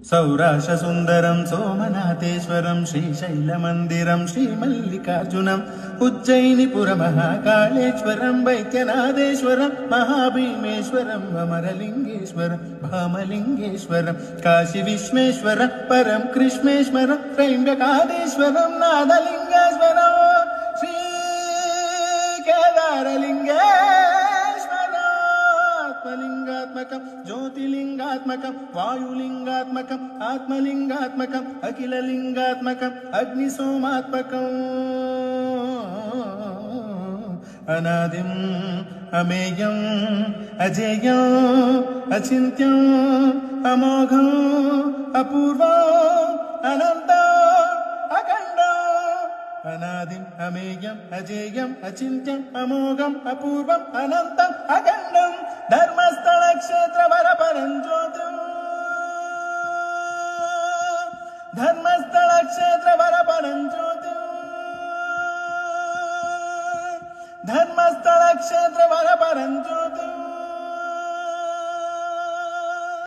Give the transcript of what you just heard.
सौराष्ट्रसुन्दरं सोमनाथेश्वरं श्रीशैलमन्दिरं श्रीमल्लिकार्जुनम् उज्जयिनीपुरमहाकाळेश्वरं वैद्यनाथेश्वरं महाभीमेश्वरं अमरलिङ्गेश्वरं भामलिङ्गेश्वरं काशीविश्वेश्वरं परं कृष्णेश्वरं त्रयम्बकाधीश्वरं नादलिङ्गेश्वरं श्रीकेदारलिङ्गेश्वरात्मलिङ्गात्मकं ज्योतिलिङ्गात्मकं वायुलिङ्गात्मकम् आत्मलिङ्गात्मकम् अखिललिङ्गात्मकम् अग्निसोमात्मकम् अनादिम् अमेयम् अजेयम् अचिन्त्यम् अमोघम् अपूर्वम् अनन्तम् अखण्डम् अनादिम् अमेयम् अजेयम् अचिन्त्यम् अमोघम् अपूर्वम् अनन्तम् अखण्डम् धर्मस्थल क्षेत्र वरपरं ज्योतिम् धर्मस्थल क्षेत्र वरपरं ज्योतिम् धर्मस्थल क्षेत्र वरपरं